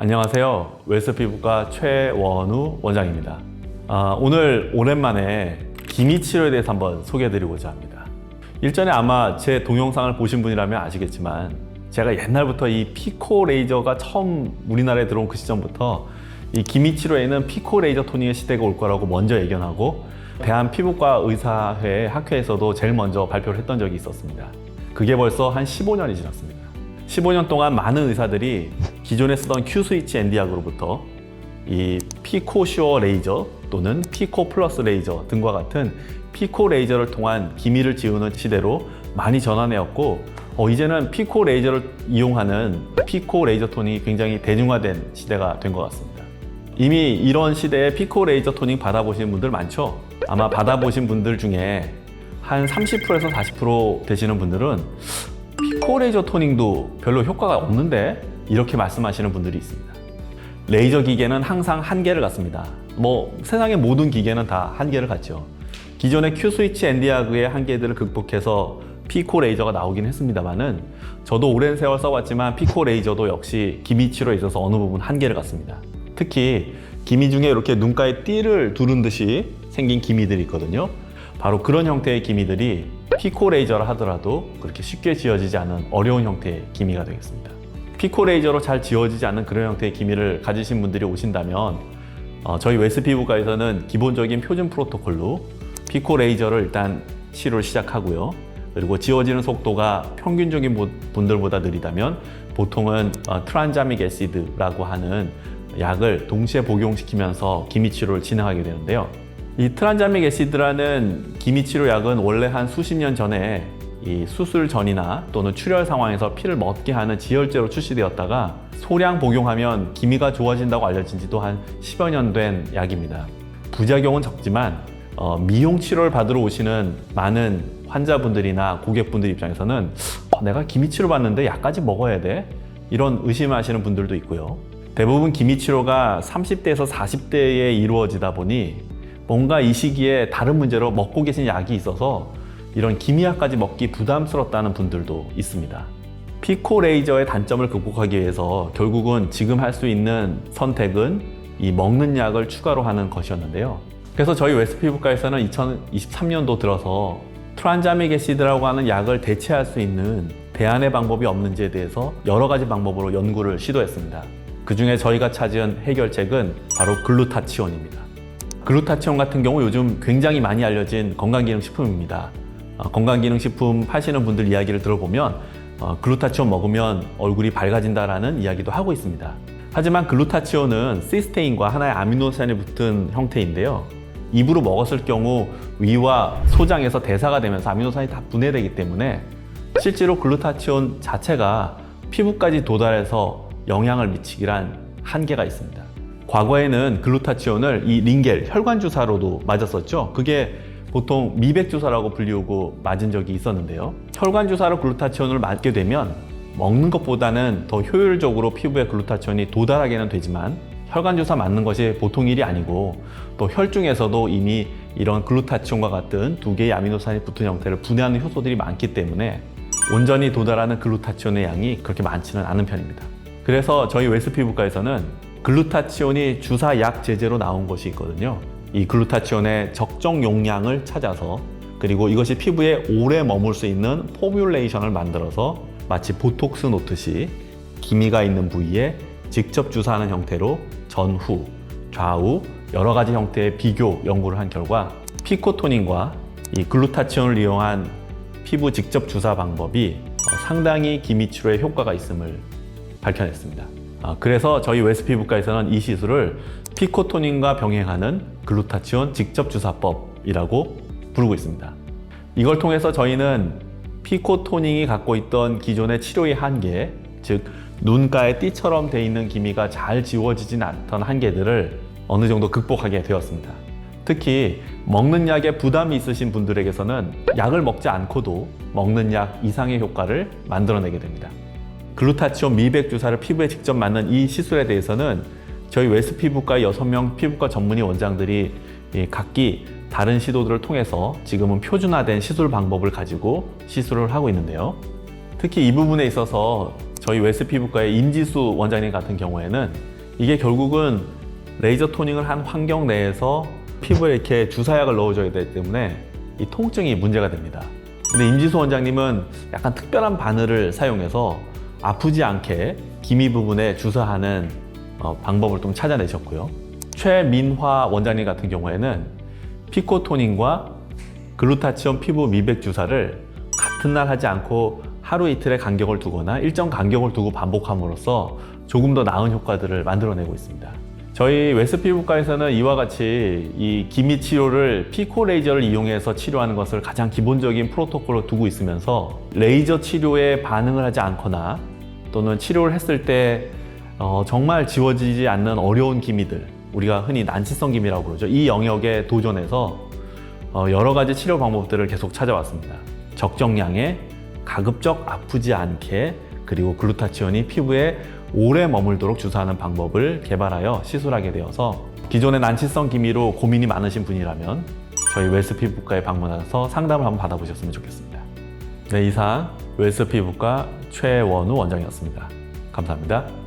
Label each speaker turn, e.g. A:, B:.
A: 안녕하세요. 웰스 피부과 최원우 원장입니다. 오늘 오랜만에 기미 치료에 대해서 한번 소개해드리고자 합니다. 일전에 아마 제 동영상을 보신 분이라면 아시겠지만 제가 옛날부터 이 피코 레이저가 처음 우리나라에 들어온 그 시점부터 이 기미 치료에는 피코 레이저 토닝의 시대가 올 거라고 먼저 예견하고 대한피부과 의사회 학회에서도 제일 먼저 발표를 했던 적이 있었습니다. 그게 벌써 한 15년이 지났습니다. 15년 동안 많은 의사들이 기존에 쓰던 큐스위치 엔디약으로부터 이 피코 슈어 레이저 또는 피코 플러스 레이저 등과 같은 피코 레이저를 통한 기미를 지우는 시대로 많이 전환해왔고 이제는 피코 레이저를 이용하는 피코 레이저 토닝이 굉장히 대중화된 시대가 된 것 같습니다. 이미 이런 시대에 피코 레이저 토닝 받아보신 분들 많죠? 아마 받아보신 분들 중에 한 30%에서 40% 되시는 분들은 피코 레이저 토닝도 별로 효과가 없는데 이렇게 말씀하시는 분들이 있습니다. 레이저 기계는 항상 한계를 갖습니다. 세상의 모든 기계는 다 한계를 갖죠. 기존의 큐스위치 엔디아그의 한계들을 극복해서 피코 레이저가 나오긴 했습니다만은 저도 오랜 세월 써왔지만 피코 레이저도 역시 기미 치료에 있어서 어느 부분 한계를 갖습니다. 특히 기미 중에 이렇게 눈가에 띠를 두른 듯이 생긴 기미들이 있거든요. 바로 그런 형태의 기미들이 피코 레이저를 하더라도 그렇게 쉽게 지워지지 않은 어려운 형태의 기미가 되겠습니다. 피코 레이저로 잘 지워지지 않는 그런 형태의 기미를 가지신 분들이 오신다면 저희 웰스 피부과에서는 기본적인 표준 프로토콜로 피코 레이저를 일단 치료를 시작하고요. 그리고 지워지는 속도가 평균적인 분들보다 느리다면 보통은 트란자믹 애시드라고 하는 약을 동시에 복용시키면서 기미 치료를 진행하게 되는데요. 이 트란자믹 애시드라는 기미 치료 약은 원래 한 수십 년 전에 이 수술 전이나 또는 출혈 상황에서 피를 멎게 하는 지혈제로 출시되었다가 소량 복용하면 기미가 좋아진다고 알려진 지도 한 10여 년 된 약입니다. 부작용은 적지만 미용 치료를 받으러 오시는 많은 환자분들이나 고객분들 입장에서는 내가 기미 치료 받는데 약까지 먹어야 돼? 이런 의심하시는 분들도 있고요. 대부분 기미 치료가 30대에서 40대에 이루어지다 보니 뭔가 이 시기에 다른 문제로 먹고 계신 약이 있어서 이런 기미약까지 먹기 부담스럽다는 분들도 있습니다. 피코 레이저의 단점을 극복하기 위해서 결국은 지금 할 수 있는 선택은 이 먹는 약을 추가로 하는 것이었는데요. 그래서 저희 웰스 피부과에서는 2023년도 들어서 트란자믹 애시드라고 하는 약을 대체할 수 있는 대안의 방법이 없는지에 대해서 여러 가지 방법으로 연구를 시도했습니다. 그 중에 저희가 찾은 해결책은 바로 글루타치온입니다. 글루타치온 같은 경우 요즘 굉장히 많이 알려진 건강기능식품입니다. 건강기능식품 파시는 분들 이야기를 들어보면 글루타치온 먹으면 얼굴이 밝아진다라는 이야기도 하고 있습니다. 하지만 글루타치온은 시스테인과 하나의 아미노산이 붙은 형태인데요. 입으로 먹었을 경우 위와 소장에서 대사가 되면서 아미노산이 다 분해되기 때문에 실제로 글루타치온 자체가 피부까지 도달해서 영향을 미치기란 한계가 있습니다. 과거에는 글루타치온을 이 링겔, 혈관 주사로도 맞았었죠. 그게 보통 미백 주사라고 불리우고 맞은 적이 있었는데요. 혈관 주사로 글루타치온을 맞게 되면 먹는 것보다는 더 효율적으로 피부에 글루타치온이 도달하게는 되지만 혈관 주사 맞는 것이 보통 일이 아니고 또 혈중에서도 이미 이런 글루타치온과 같은 두 개의 아미노산이 붙은 형태를 분해하는 효소들이 많기 때문에 온전히 도달하는 글루타치온의 양이 그렇게 많지는 않은 편입니다. 그래서 저희 웰스 피부과에서는 글루타치온이 주사약 제제로 나온 것이 있거든요. 이 글루타치온의 적정 용량을 찾아서 그리고 이것이 피부에 오래 머물 수 있는 포뮬레이션을 만들어서 마치 보톡스 놓듯이 기미가 있는 부위에 직접 주사하는 형태로 전후, 좌우 여러 가지 형태의 비교 연구를 한 결과 피코토닝과 이 글루타치온을 이용한 피부 직접 주사 방법이 상당히 기미 치료에 효과가 있음을 밝혀냈습니다. 그래서 저희 웰스 피부과에서는 이 시술을 피코토닝과 병행하는 글루타치온 직접 주사법이라고 부르고 있습니다. 이걸 통해서 저희는 피코토닝이 갖고 있던 기존의 치료의 한계, 즉 눈가에 띠처럼 돼 있는 기미가 잘 지워지진 않던 한계들을 어느 정도 극복하게 되었습니다. 특히 먹는 약에 부담이 있으신 분들에게서는 약을 먹지 않고도 먹는 약 이상의 효과를 만들어내게 됩니다. 글루타치온 미백 주사를 피부에 직접 맞는 이 시술에 대해서는 저희 웰스 피부과 6명 피부과 전문의 원장들이 각기 다른 시도들을 통해서 지금은 표준화된 시술 방법을 가지고 시술을 하고 있는데요. 특히 이 부분에 있어서 저희 웰스 피부과의 임지수 원장님 같은 경우에는 이게 결국은 레이저 토닝을 한 환경 내에서 피부에 이렇게 주사약을 넣어줘야 되기 때문에 이 통증이 문제가 됩니다. 근데 임지수 원장님은 약간 특별한 바늘을 사용해서 아프지 않게 기미 부분에 주사하는 방법을 좀 찾아내셨고요. 최민화 원장님 같은 경우에는 피코토닝과 글루타치온 피부 미백 주사를 같은 날 하지 않고 하루 이틀의 간격을 두거나 일정 간격을 두고 반복함으로써 조금 더 나은 효과들을 만들어내고 있습니다. 저희 웨스 피부과에서는 이와 같이 이 기미 치료를 피코 레이저를 이용해서 치료하는 것을 가장 기본적인 프로토콜로 두고 있으면서 레이저 치료에 반응을 하지 않거나 또는 치료를 했을 때 정말 지워지지 않는 어려운 기미들, 우리가 흔히 난치성 기미라고 그러죠. 이 영역에 도전해서 여러 가지 치료 방법들을 계속 찾아왔습니다. 적정량의 가급적 아프지 않게, 그리고 글루타치온이 피부에 오래 머물도록 주사하는 방법을 개발하여 시술하게 되어서 기존의 난치성 기미로 고민이 많으신 분이라면 저희 웰스 피부과에 방문해서 상담을 한번 받아보셨으면 좋겠습니다. 네, 이상 웰스 피부과 최원우 원장이었습니다. 감사합니다.